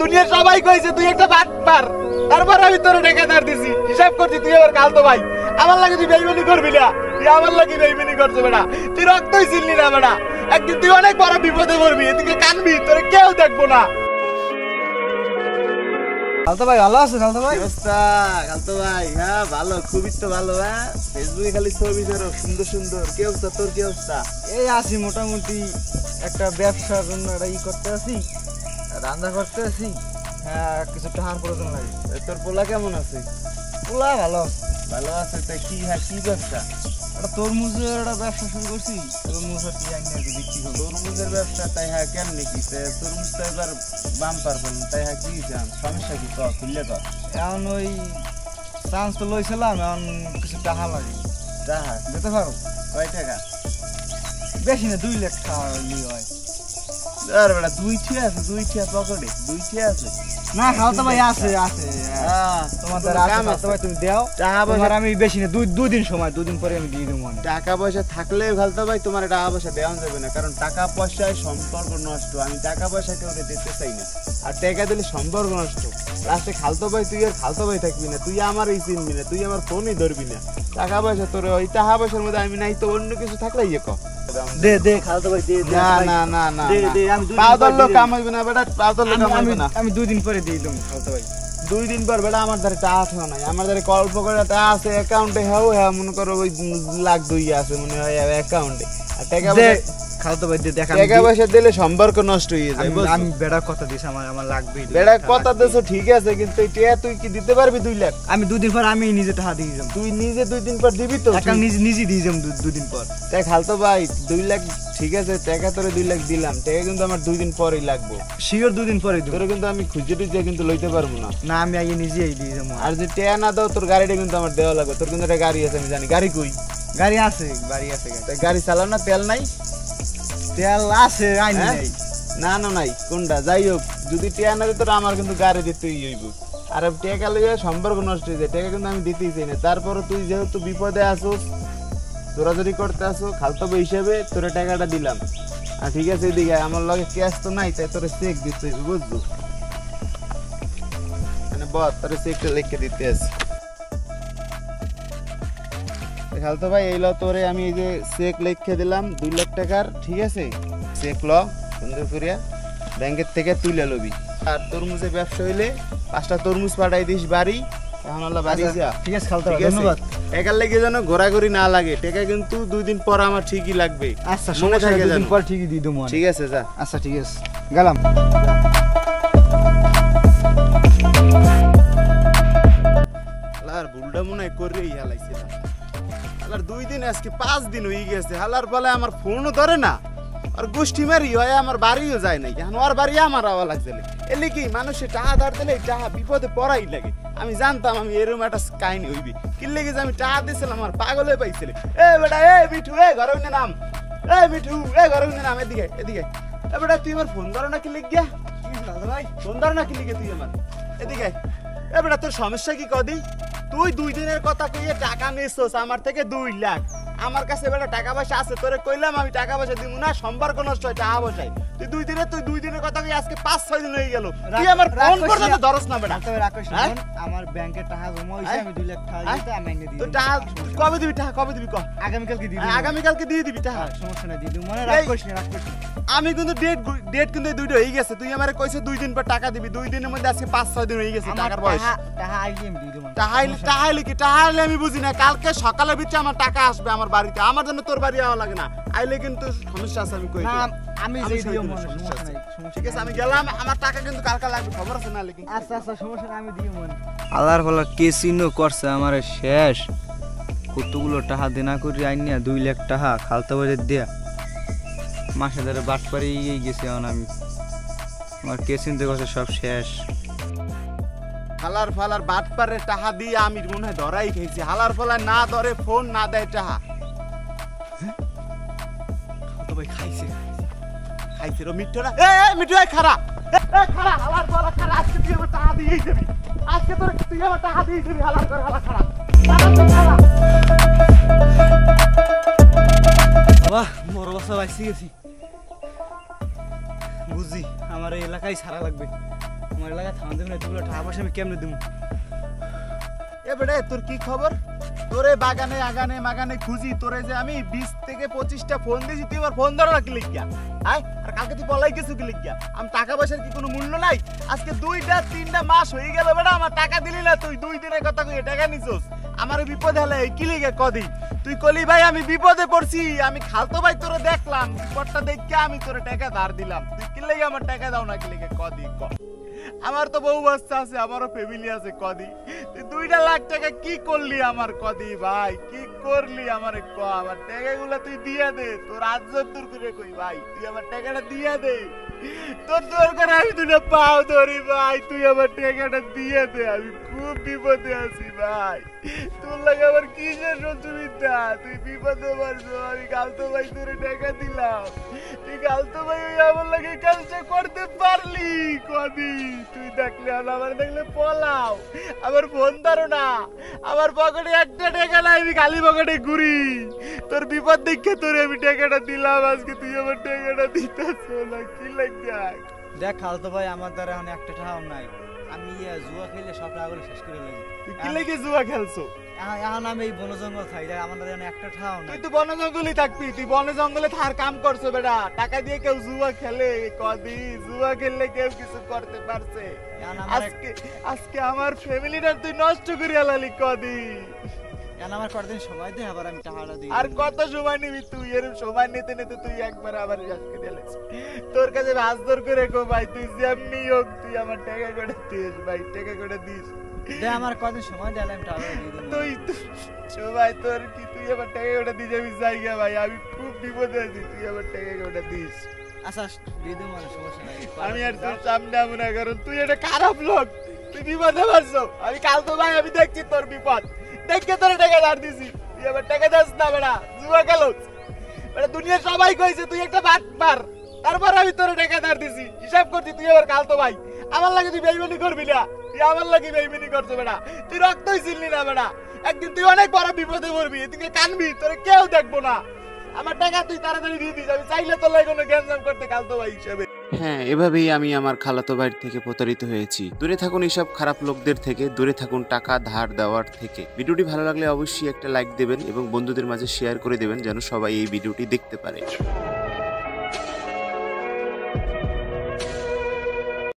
দুনিয়ার সবাই কইছে তুই একটা বাটপার, তারপর আমি তোর ঠিকাদার দিছি, হিসাব করছি তুই আমার খালতো ভাই, আমার লাগে তুই বেইমানি করবি না, তুই আমার লাগে বেইমানি করছো বেটা, তুই রক্তই ছিললি না বেটা, একদিন তুই অনেক বড় বিপদে পড়বি, এদিকে কানবি, তোর কেউ দেখবো না। খালতো ভাই ভালো আছে? খালতো ভাই অবস্থা? খালতো ভাই হ্যাঁ ভালো, খুবই তো ভালো। হ্যাঁ ফেসবুকে খালি ছবি ধরো সুন্দর সুন্দর, কি অবস্থা তোর? কি অবস্থা? এই আছি মোটামুটি, একটা ব্যবসার জন্য একটা করতে আছি, রান্না করতে আছি। হ্যাঁ কিছু টাকার প্রয়োজন লাগে। তোর পোলা কেমন আছে? পোলা ভালো ভালো আছে। তাই কি হ্যাঁ কি ব্যবসা? একটা তরমুজের একটা ব্যবসা শুরু করছি, তরমুজ আর কি আনি আর কি বিক্রি করবো। তরমুজের ব্যবসা? তাই হ্যাঁ কেমনি কি? তরমুজ তো এবার বাম্পার বলুন, তাই হ্যাঁ কি চান? সমস্যা কি কর? খুললে কর। এখন ওই চান্স তো লইছিলাম, এখন কিছু টাকা লাগে। টাকা দিতে পারো? কয় টাকা? বেশি না, 2 লাখ টাকা হইলেই হয়। আর বেটা দুই ঠিয়া আছে, দুই ঠিয়া পকেটে দুই ঠিয়া আছে। না খালতো ভাই আছে আছে, তোমাদের আছে খালতো ভাই, তুমি দাও টাকা পয়সা। আমি বেশি না, 2 দিন সময়, 2 দিন পরে আমি দিয়ে দেবো। টাকা পয়সা থাকলে খালতো ভাই তোমার টাকা পয়সা দেওয়া যাবে না, কারণ টাকা পয়সায় সম্পর্ক নষ্ট। আমি টাকা পয়সা কেউ দিতে চাই না, আর টাকা দিলে সম্পর্ক নষ্ট। লাস্টে খালতো ভাই তুই আর খালতো ভাই থাকবি না, তুই আমারই চিনবি না, তুই আমার ফোনই ধরবি না। টাকা পয়সা তোর ওই টাকা পয়সার মধ্যে আমি নাই, তো অন্য কিছু থাকলে ইয়ে কর। দে দে খালতো ভাই দে। না না না না দে দে, আমি পাও ধরলো কাম হইবে না বেটা, পাও ধরলো কাম হইবে না। আমি 2 দিন পরে দিয়ে দেবো খালতো ভাই। 2 দিন পর বেটা আমার ধারে টাকা থেও নাই, আমার ধারে অল্প করে টাকা আছে অ্যাকাউন্টে। হ্যাঁ মনে করো ওই 1,02 আছে মনে হয় অ্যাকাউন্টে। আর টাকা খালতো ভাই দে, দেখা টাকা পয়সা দিলে সম্পর্ক নষ্ট হয়ে যায়। আমি বেড়া কথা দিছি, আমার লাগবে। বেটা কথা দিছো ঠিক আছে, কিন্তু এই টাকা তুই কি দিতে পারবি? 2 লাখ আমি 2 দিন পর আমি নিজে টাকা দিয়ে যাবো। তুই নিজে 2 দিন পর দিবি তো? টাকা নিজে দিয়ে যাবো 2 দিন পর। তাই খালতো ভাই 2 লাখ ঠিক আছে, টাকা তোরে 2 লাখ দিলাম, টাকা কিন্তু আমার 2 দিন পরেই লাগবে। শিওর 2 দিন পরে দিব। তোরে কিন্তু আমি খুঁজে টুজে কিন্তু লইতে পারবো না। না আমি আগে নিজেই দিয়ে যাবো। আর যে টাকা না দাও তোর গাড়িটা কিন্তু আমার দেওয়া লাগবে। তোর কিন্তু একটা গাড়ি আছে আমি জানি, গাড়ি কই? গাড়ি আছে, গাড়ি আছে। গাড়ি চালাও না? তেল নাই? তেল আছে আইনি নাই। না না নাই কোনটা? যাই হোক, যদি টিয়া না দিত আমার কিন্তু গাড়ি দিতেই হইব। আর টেকা লইয়া সম্পর্ক নষ্ট হয়ে যায়, টেকা কিন্তু আমি দিতেই চাই না। তারপরে তুই যেহেতু বিপদে আসোস, জোরাজোরি করতে আসো, খালতো ভাই হিসেবে তোরে টাকাটা দিলাম। আর ঠিক আছে এদিকে আমার লগে ক্যাশ তো নাই, তাই তোরে চেক দিতে হইব, বুঝছো? মানে বল তোরে চেকটা লিখে দিতে আসি। খালতো ভাই এই ল তোরে আমি এই যে চেক লিখে দিলাম 2 লাখ টাকার, ঠিক আছে? চেক ল সুন্দর করিয়া ব্যাংকের থেকে তুলে লবি। আর তরমুজের ব্যবসা হইলে 5টা তরমুজ পাঠাই দিস বাড়ি। এখন আল্লাহ বাড়ি যা। ঠিক আছে খালতো ভাই, ধন্যবাদ। টাকার লেগে যেন ঘোরাঘুরি না লাগে, টাকা কিন্তু 2 দিন পর আমার ঠিকই লাগবে। আচ্ছা সমস্যা নাই, 2 দিন পর ঠিকই দিয়ে দেবো। ঠিক আছে যা। আচ্ছা ঠিক আছে, গেলাম। হালার ভুলটা মনে হয় করেই হালাইছিলাম। হালার 2 দিন আজকে 5 দিন হয়ে গেছে, হালার বলে আমার ফোনও ধরে না, আর গোষ্ঠী মারি হয়, আমার বাড়িও যায় নাই। এখন ওর বাড়ি আমার আওয়া লাগছে। এলে কি মানুষের টাকা ধার দিলে টাকা বিপদে পড়াই লাগে। আমি জানতাম আমি এরকম একটা কাহিনী হইবি, কি লেগে যে আমি টাকা দিয়েছিলাম আমার পাগল হয়ে পাইছিল। এ বেটা এ মিঠু, এ ঘরে নাম, এ মিঠু এ ঘরে নাম, এদিকে এদিকে। এ বেটা তুই আমার ফোন ধরো না কি লিখিয়া? ভাই ফোন ধরো না কি লিখে তুই আমার? এদিকে। এ বেটা তোর সমস্যা কি কদি? তুই 2 দিনের কথা কইয়ে টাকা নিছস আমার থেকে 2 লাখ। আমার কাছে বেটা টাকা পয়সা আছে, তোরে কইলাম আমি টাকা পয়সা দিব না, সম্পর্ক নষ্ট হয় টাকা পয়সায়। তুই 2 দিনের কথা কই আজকে 5-6 দিন হয়ে গেল, তুই আমার ফোন পর্যন্ত ধরস না বেটা। তবে রাকেশ আমার ব্যাংকে টাকা জমা হইছে, আমি 2 লাখ টাকা দিতে আমি এনে দিই। তো টাকা কবে দিবি? টাকা কবে দিবি ক? আগামীকালকে দিয়ে দিবি। আগামীকালকে দিয়ে দিবি টাকা? সমস্যা নাই, দিয়ে দিবি। মনে রাখিস না, রাখিস না। আমি কিন্তু ডেট কিন্তু এই 2টা হয়ে গেছে। তুই আমারে কইছে 2 দিন পর টাকা দিবি, 2 দিনের মধ্যে আজকে 5-6 দিন হয়ে গেছে টাকার বয়স। টাকা আইলে আমি দিয়ে দেব। টাহাইলে কি? টাহাইলে আমি বুঝি না, কালকে সকালের ভিতরে আমার টাকা আসবে আমার বাড়িতে। আমার জন্য তোর বাড়ি আওয়া লাগে না, আইলে কিন্তু সমস্যা আছে। আমি কই আমি যেই দিও মনে সমস্যা নাই। ঠিক আছে আমি গেলাম, আমার টাকা কিন্তু কালকে লাগবে, খবর আছে না? লেকিন আচ্ছা আচ্ছা সমস্যা নাই, আমি দিও মনে। আল্লাহর ফলা কেসিনো করছে আমার শেষ। কতগুলো টাকা দেনা করি আইনিয়া 2 লাখ টাকা খালতো বাজার দিয়া মাসে ধরে বাট পারি গেছি। এখন আমি আমার কেসিনতে করছে সব শেষ। হালার ফালার বাট পারে টাকা দিয়ে আমি মনে হয় ধরাই খেয়েছি। হালার ফালার না ধরে, ফোন না দেয় টাকা। খালতো ভাই খাইছে খাইছে মিঠু না? এ মিঠু খারা, খারা হালার ফালা খারা। আজকে তুই আমার টাকা দিয়েই যাবি, আজকে তোর তুই আমার টাকা দিয়েই যাবি। হালার করে হালা খারা, বাবা বড় বাসা বাইসে গেছি। বুঝি আমার এই এলাকায় ছাড়া লাগবে, আমার এলাকা থামা দেবে না, এতগুলো টাকা পয়সা আমি কেমনে দেবো? এ বেটা তোর কি খবর? তোরে বাগানে আগানে মাগানে খুঁজি, তোরে যে আমি 20 থেকে 25টা ফোন দিয়েছি, তুই আমার ফোন ধরো না কি লিখিয়া? হ্যাঁ, আর কালকে তুই পলাই গেছো কি লিখিয়া? আমি টাকা পয়সার কি কোনো মূল্য নাই? আজকে 2-3টা মাস হয়ে গেল বেটা, আমার টাকা দিলি না তুই। 2 দিনের কথা কই টাকা নিছস? আমার বিপদ হলে কি লিখে কদি? তুই কলি ভাই আমি বিপদে পড়ছি, আমি খালতো ভাই তোরে দেখলাম, বিপদটা দেখে আমি তোরে টাকা ধার দিলাম। তুই কি লিখে আমার টাকা দাও না কি লিখে কদি ক? আমার তো বউ বাচ্চা আছে, আমারও ফ্যামিলি আছে কদি। তুই 2 লাখ টাকা কি করলি আমার কদি ভাই? কি করলি আমার ক? আমার টাকাগুলো তুই দিয়ে দে, তোর আজ্জত দূর করে কই ভাই, তুই আমার টাকাটা দিয়ে দে। তোর দরকার আমি 2টা পাও ধরি ভাই, তুই আমার টাকাটা দিয়ে দে, আমি খুব বিপদে আছি ভাই। তোর লাগে আমার কিসের সহযোগিতা? তুই বিপদে পারছো, আমি কালতো ভাই তোরে টাকা দিলাম, তুই কালতো ভাই ওই আমার লাগে কাজটা করতে পারলি কদি? তুই দেখলে আমার দেখলে পলাও, আমার ফোন ধরো না, আমার পকেটে একটা টাকা নাই, আমি খালি পকেটে ঘুরি। তোর বিপদ দেখে তোরে আমি টাকাটা দিলাম, আজকে তুই আমার টাকাটা দিতেছ না কি লাগা? দেখ খালতো ভাই, আমার দ্বারা এখন একটা টাকাও নাই, আমি জুয়া খেলে সব টাকাগুলো শেষ করে লাগি। তুই কি লাগে জুয়া খেলছো? এখন আমি এই বন জঙ্গল খাই, দেখ আমার দ্বারা এখন একটা টাকাও তুই নাই। তো বনে জঙ্গলে থাকবি, তুই বনে জঙ্গলে থার কাম করছো বেটা। টাকা দিয়ে কেউ জুয়া খেলে কদি? জুয়া খেললে কেউ কিছু করতে পারছে? এখন আমার আজকে আমার ফ্যামিলিটা তুই নষ্ট করে আলালি কদি। এখন আমার কতদিন সময় দে, আবার আমি টাকাটা দিই। আর কত সময় নিবি তুই? এরকম সময় নিতে নিতে তুই একবার আবার শেষ করে আলাইছিস। তোর কাছে হাত জোর করে কো ভাই, তুই যেমনি হোক তুই আমার টাকা করে দিস ভাই, টাকা করে দিস। দে আমার কতদিন সময় দিলে আমি টাকাটা দিয়ে দেবো। তুই সবাই তোর কি, তুই আমার টাকা করে দিয়ে যাবি জায়গা ভাই, আমি খুব বিপদে আছি, তুই আমার টাকা করে দিস। আচ্ছা দিয়ে দেবো, মানে সমস্যা নাই। আমি আর তোর সামনে আমু না, কারণ তুই একটা খারাপ লোক, তুই বিপদে পারছো। আমি কাল তো ভাই আমি দেখছি তোর বিপদ, দেখে তোর টাকা ধার দিছি, তুই আমার টাকা দাস না বেড়া, জুয়া খেলোস বেড়া। দুনিয়া সবাই কইছে তুই একটা বাটপার, তারপর আমি তোর টাকা ধার দিছি, হিসাব করছি তুই আবার কাল তো ভাই আমার লাগে তুই বেইমানি করবি না। তুই আমার লাগে বেইমানি করছো বেড়া, তুই রক্তই ছিললি না বেড়া। একদিন তুই অনেক বড় বিপদে পড়বি, এদিকে কানবি, তোর কেউ দেখবো না। আমার টাকা তুই তাড়াতাড়ি দিয়ে দিস, আমি চাইলে তোর লাগে কোনো গ্যাঞ্জাম করতে কালতো ভাই হিসেবে। হ্যাঁ, এভাবেই আমি আমার খালাতো ভাইয়ের থেকে প্রতারিত হয়েছি। দূরে থাকুন এসব খারাপ লোকদের থেকে, দূরে থাকুন টাকা ধার দেওয়ার থেকে। ভিডিওটি ভালো লাগলে অবশ্যই একটা লাইক দেবেন এবং বন্ধুদের মাঝে শেয়ার করে দেবেন, যেন সবাই এই ভিডিওটি দেখতে পারে।